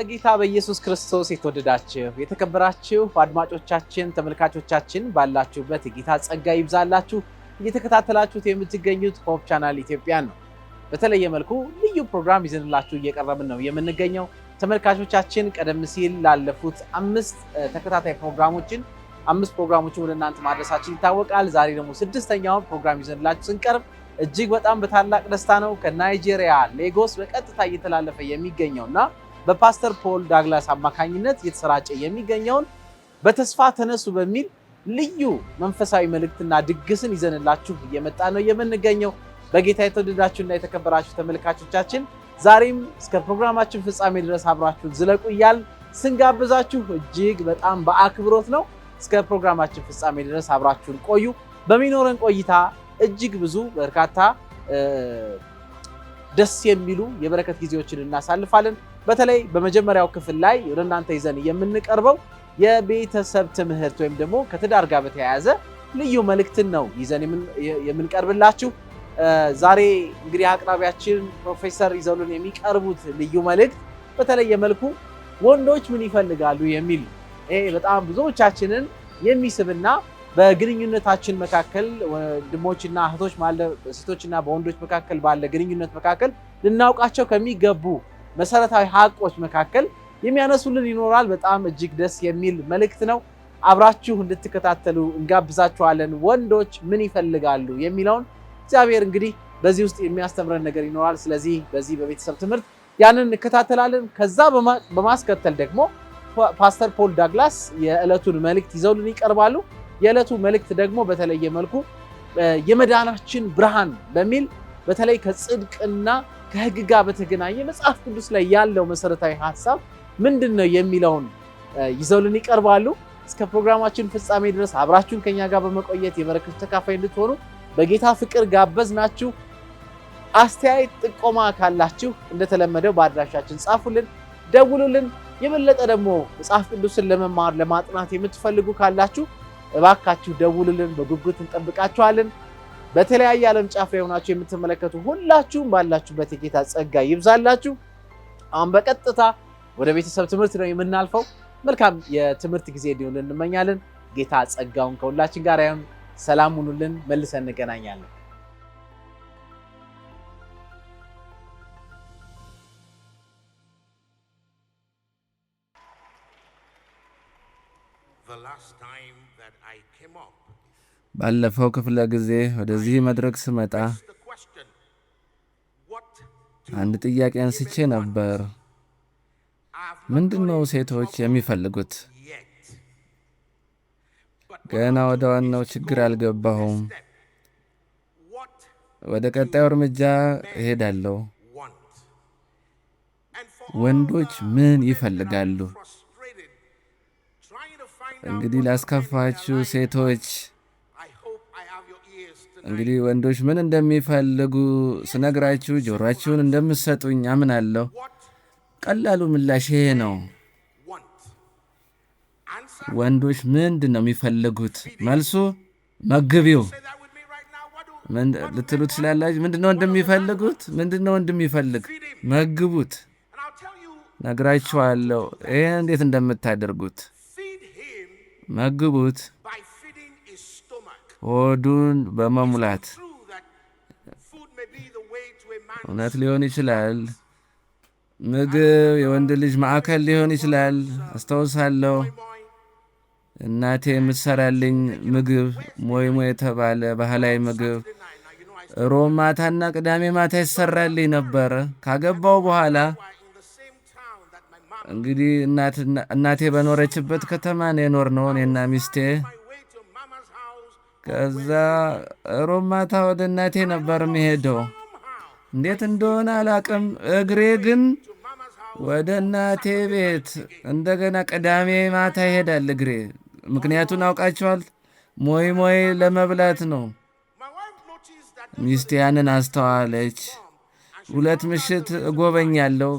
በጌታ በኢየሱስ ክርስቶስ የተወደዳችሁ የተከበራችሁ አድማጮቻችን ተመልካቾቻችን ባላችሁበት የጌታ ጸጋ ይብዛላችሁ። እየተከታተላችሁት የምትገኙት ሆፕ ቻናል ኢትዮጵያ ነው። በተለየ መልኩ ልዩ ፕሮግራም ይዘንላችሁ እየቀረብን ነው የምንገኘው። ተመልካቾቻችን ቀደም ሲል ላለፉት አምስት ፕሮግራሞችን ወደ እናንተ ማድረሳችን ይታወቃል። ዛሬ ደግሞ ስድስተኛውን ፕሮግራም ይዘንላችሁ ስንቀርብ እጅግ በጣም በታላቅ ደስታ ነው። ከናይጄሪያ ሌጎስ በቀጥታ እየተላለፈ የሚገኘውና በፓስተር ፖል ዳግላስ አማካኝነት እየተሰራጨ የሚገኘውን በተስፋ ተነሱ በሚል ልዩ መንፈሳዊ መልእክትና ድግስን ይዘንላችሁ እየመጣ ነው የምንገኘው። በጌታ የተወደዳችሁና የተከበራችሁ ተመልካቾቻችን ዛሬም እስከ ፕሮግራማችን ፍጻሜ ድረስ አብራችሁን ዝለቁ እያል ስንጋብዛችሁ እጅግ በጣም በአክብሮት ነው። እስከ ፕሮግራማችን ፍጻሜ ድረስ አብራችሁን ቆዩ። በሚኖረን ቆይታ እጅግ ብዙ በርካታ ደስ የሚሉ የበረከት ጊዜዎችን እናሳልፋለን። በተለይ በመጀመሪያው ክፍል ላይ ወደ እናንተ ይዘን የምንቀርበው የቤተሰብ ትምህርት ወይም ደግሞ ከትዳር ጋር በተያያዘ ልዩ መልእክትን ነው ይዘን የምንቀርብላችሁ። ዛሬ እንግዲህ አቅራቢያችን ፕሮፌሰር ይዘውልን የሚቀርቡት ልዩ መልእክት በተለየ መልኩ ወንዶች ምን ይፈልጋሉ የሚል ይሄ በጣም ብዙዎቻችንን የሚስብና በግንኙነታችን መካከል ወንድሞችና እህቶች ማለት ሴቶችና በወንዶች መካከል ባለ ግንኙነት መካከል ልናውቃቸው ከሚገቡ መሰረታዊ ሀቆች መካከል የሚያነሱልን ይኖራል። በጣም እጅግ ደስ የሚል መልእክት ነው። አብራችሁ እንድትከታተሉ እንጋብዛችኋለን። ወንዶች ምን ይፈልጋሉ የሚለውን እግዚአብሔር እንግዲህ በዚህ ውስጥ የሚያስተምረን ነገር ይኖራል። ስለዚህ በዚህ በቤተሰብ ትምህርት ያንን እንከታተላለን። ከዛ በማስከተል ደግሞ ፓስተር ፖል ዳግላስ የዕለቱን መልእክት ይዘውልን ይቀርባሉ። የዕለቱ መልእክት ደግሞ በተለየ መልኩ የመዳናችን ብርሃን በሚል በተለይ ከጽድቅና ከሕግ ጋር በተገናኘ መጽሐፍ ቅዱስ ላይ ያለው መሰረታዊ ሐሳብ ምንድን ነው የሚለውን ይዘውልን ይቀርባሉ። እስከ ፕሮግራማችን ፍጻሜ ድረስ አብራችሁን ከኛ ጋር በመቆየት የበረከቱ ተካፋይ እንድትሆኑ በጌታ ፍቅር ጋበዝናችሁ። አስተያየት ጥቆማ ካላችሁ እንደተለመደው በአድራሻችን ጻፉልን፣ ደውሉልን። የበለጠ ደግሞ መጽሐፍ ቅዱስን ለመማር ለማጥናት የምትፈልጉ ካላችሁ እባካችሁ ደውሉልን። በጉጉት እንጠብቃችኋለን። በተለያየ ዓለም ጫፍ ላይ ሆናችሁ የምትመለከቱ ሁላችሁም ባላችሁበት የጌታ ጸጋ ይብዛላችሁ። አሁን በቀጥታ ወደ ቤተሰብ ትምህርት ነው የምናልፈው። መልካም የትምህርት ጊዜ እንዲሆን እንመኛለን። ጌታ ጸጋውን ከሁላችን ጋር ይሁን። ሰላም ሁኑልን። መልሰን እንገናኛለን። ባለፈው ክፍለ ጊዜ ወደዚህ መድረክ ስመጣ አንድ ጥያቄ አንስቼ ነበር። ምንድነው ሴቶች የሚፈልጉት? ገና ወደ ዋናው ችግር አልገባሁም። ወደ ቀጣዩ እርምጃ እሄዳለሁ። ወንዶች ምን ይፈልጋሉ? እንግዲህ ላስከፋችሁ ሴቶች፣ እንግዲህ ወንዶች ምን እንደሚፈልጉ ስነግራችሁ ጆሮአችሁን እንደምትሰጡኝ አምናለሁ። ቀላሉ ምላሽ ይሄ ነው። ወንዶች ምንድን ነው የሚፈልጉት? መልሱ መግቢው ልትሉ ትችላላችሁ። ምንድነው እንደሚፈልጉት? ምንድነው እንደሚፈልግ? መግቡት። ነግራችኋለሁ ይሄ እንዴት እንደምታደርጉት። መግቡት ሆዱን በመሙላት። እውነት ሊሆን ይችላል። ምግብ የወንድ ልጅ ማዕከል ሊሆን ይችላል። አስታውሳለሁ እናቴ የምትሰራልኝ ምግብ ሞይሞ የተባለ ባህላዊ ምግብ ሮብ ማታና ቅዳሜ ማታ ይሰራልኝ ነበር። ካገባው በኋላ እንግዲህ እናቴ በኖረችበት ከተማ ነው የኖርነው እኔና ሚስቴ። ከዛ ሮብ ማታ ወደ እናቴ ነበር የሚሄደው። እንዴት እንደሆነ አላቅም። እግሬ ግን ወደ እናቴ ቤት እንደገና ቅዳሜ ማታ ይሄዳል እግሬ። ምክንያቱን አውቃቸዋል። ሞይ ለመብላት ነው። ሚስቴ ያንን አስተዋለች። 2 ምሽት እጎበኛለሁ።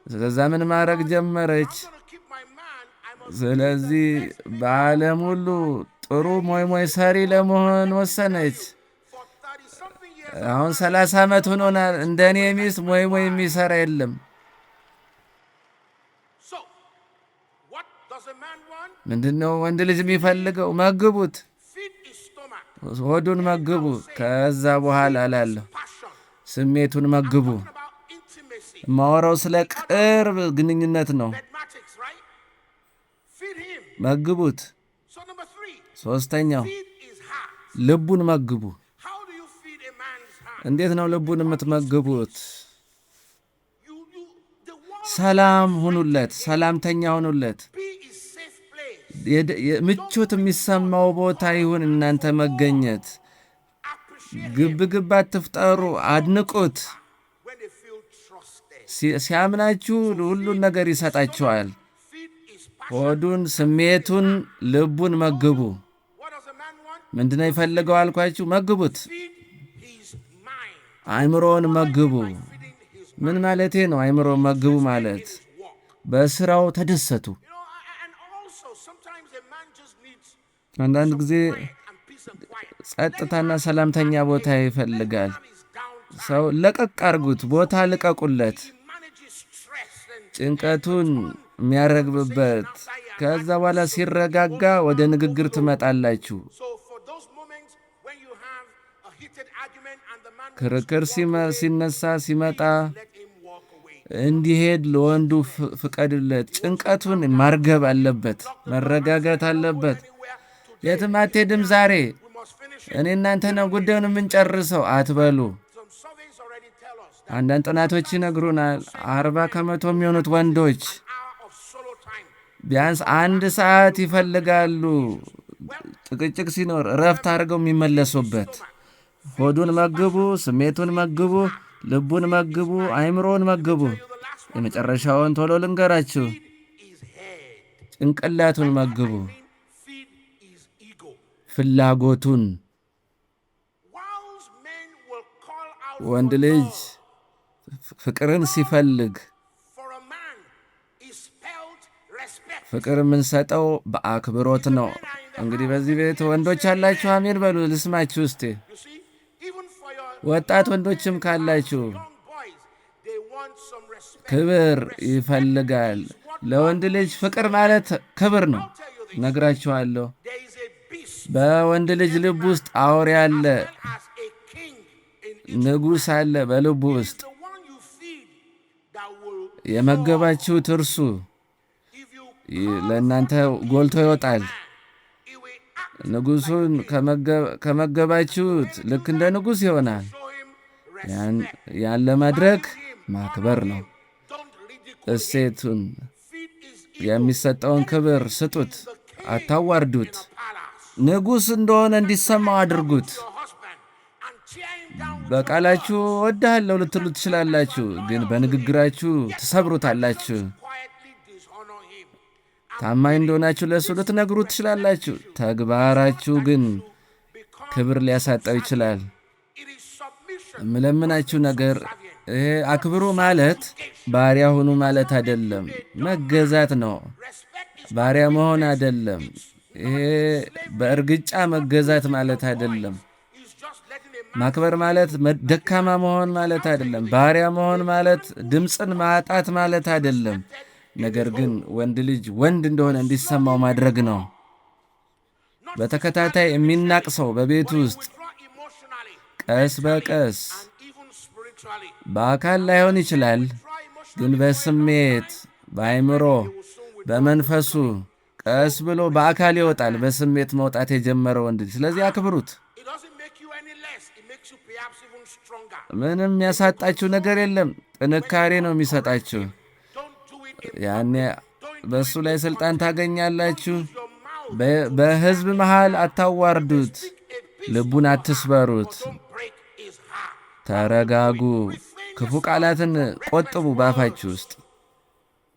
ስለዛ ምን ማድረግ ጀመረች? ስለዚህ በዓለም ሁሉ ጥሩ ሞይ ሰሪ ለመሆን ወሰነች። አሁን 30 ዓመት ሆኖናል። እንደኔ ሚስት ሞይ የሚሰራ የለም። ምንድነው ወንድ ልጅ የሚፈልገው? መግቡት፣ ሆዱን መግቡ። ከዛ በኋላ እላለሁ ስሜቱን መግቡ። ማወራው ስለ ቅርብ ግንኙነት ነው። መግቡት። ሶስተኛው ልቡን መግቡ። እንዴት ነው ልቡን የምትመግቡት? ሰላም ሁኑለት፣ ሰላምተኛ ሁኑለት። ምቾት የሚሰማው ቦታ ይሁን እናንተ መገኘት። ግብ ግብ አትፍጠሩ፣ አድንቁት። ሲያምናችሁ ሁሉን ነገር ይሰጣችኋል። ሆዱን፣ ስሜቱን፣ ልቡን መግቡ። ምንድነው ይፈልገው አልኳችሁ? መግቡት። አእምሮን መግቡ። ምን ማለቴ ነው? አእምሮ መግቡ ማለት በስራው ተደሰቱ። አንዳንድ ጊዜ ጸጥታና ሰላምተኛ ቦታ ይፈልጋል ሰው። ለቀቅ አርጉት፣ ቦታ ልቀቁለት፣ ጭንቀቱን የሚያረግብበት። ከዛ በኋላ ሲረጋጋ ወደ ንግግር ትመጣላችሁ። ክርክር ሲነሳ ሲመጣ እንዲሄድ ለወንዱ ፍቀድለት። ጭንቀቱን ማርገብ አለበት፣ መረጋጋት አለበት። የትም አትሄድም ዛሬ፣ እኔ እናንተ ነው ጉዳዩን የምንጨርሰው አትበሉ። አንዳንድ ጥናቶች ይነግሩናል 40% የሚሆኑት ወንዶች ቢያንስ 1 ሰዓት ይፈልጋሉ ጭቅጭቅ ሲኖር እረፍት አድርገው የሚመለሱበት። ሆዱን መግቡ፣ ስሜቱን መግቡ፣ ልቡን መግቡ፣ አእምሮን መግቡ። የመጨረሻውን ቶሎ ልንገራችሁ፣ ጭንቅላቱን መግቡ፣ ፍላጎቱን። ወንድ ልጅ ፍቅርን ሲፈልግ ፍቅር የምንሰጠው በአክብሮት ነው። እንግዲህ በዚህ ቤት ወንዶች አላችሁ፣ አሜን በሉ ልስማችሁ እስቲ። ወጣት ወንዶችም ካላችሁ ክብር ይፈልጋል። ለወንድ ልጅ ፍቅር ማለት ክብር ነው። ነግራችኋለሁ። በወንድ ልጅ ልብ ውስጥ አውሬ አለ፣ ንጉሥ አለ በልቡ ውስጥ። የመገባችሁት እርሱ ለእናንተ ጎልቶ ይወጣል። ንጉሡን ከመገባችሁት ልክ እንደ ንጉሥ ይሆናል። ያን ለማድረግ ማክበር ነው። እሴቱን የሚሰጠውን ክብር ስጡት፣ አታዋርዱት። ንጉሥ እንደሆነ እንዲሰማው አድርጉት። በቃላችሁ ወድሃለሁ ልትሉ ትችላላችሁ፣ ግን በንግግራችሁ ትሰብሩታላችሁ። ታማኝ እንደሆናችሁ ለእሱ ልትነግሩ ትችላላችሁ፣ ተግባራችሁ ግን ክብር ሊያሳጣው ይችላል። የምለምናችሁ ነገር ይሄ አክብሩ ማለት ባሪያ ሁኑ ማለት አይደለም፣ መገዛት ነው። ባሪያ መሆን አይደለም። ይሄ በእርግጫ መገዛት ማለት አይደለም። ማክበር ማለት ደካማ መሆን ማለት አይደለም። ባሪያ መሆን ማለት ድምፅን ማጣት ማለት አይደለም። ነገር ግን ወንድ ልጅ ወንድ እንደሆነ እንዲሰማው ማድረግ ነው። በተከታታይ የሚናቅ ሰው በቤት ውስጥ ቀስ በቀስ በአካል ላይሆን ይችላል፣ ግን በስሜት በአእምሮ በመንፈሱ ቀስ ብሎ በአካል ይወጣል። በስሜት መውጣት የጀመረ ወንድ ልጅ። ስለዚህ አክብሩት። ምንም የሚያሳጣችሁ ነገር የለም። ጥንካሬ ነው የሚሰጣችሁ። ያኔ በእሱ ላይ ስልጣን ታገኛላችሁ። በሕዝብ መሃል አታዋርዱት። ልቡን አትስበሩት። ተረጋጉ። ክፉ ቃላትን ቆጥቡ ባፋችሁ ውስጥ።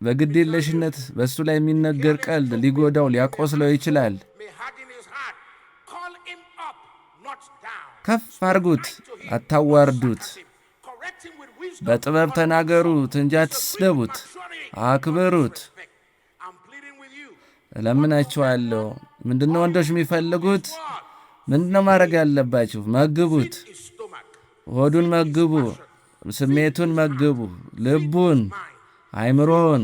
በግዴለሽነት በእሱ ላይ የሚነገር ቀልድ ሊጎዳው ሊያቆስለው ይችላል። ከፍ አርጉት፣ አታዋርዱት። በጥበብ ተናገሩት እንጂ አትስደቡት። አክብሩት። እለምናችኋለሁ። ምንድነው ወንዶች የሚፈልጉት? ምንድነው ማድረግ ያለባችሁ? መግቡት። ሆዱን መግቡ፣ ስሜቱን መግቡ፣ ልቡን፣ አይምሮን፣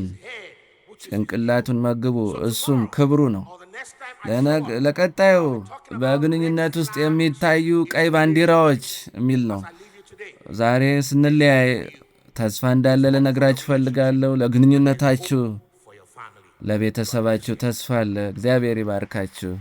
ጭንቅላቱን መግቡ፣ እሱም ክብሩ ነው። ለቀጣዩ በግንኙነት ውስጥ የሚታዩ ቀይ ባንዲራዎች የሚል ነው። ዛሬ ስንለያይ ተስፋ እንዳለ ልነግራችሁ ፈልጋለሁ። ለግንኙነታችሁ፣ ለቤተሰባችሁ ተስፋ አለ። እግዚአብሔር ይባርካችሁ።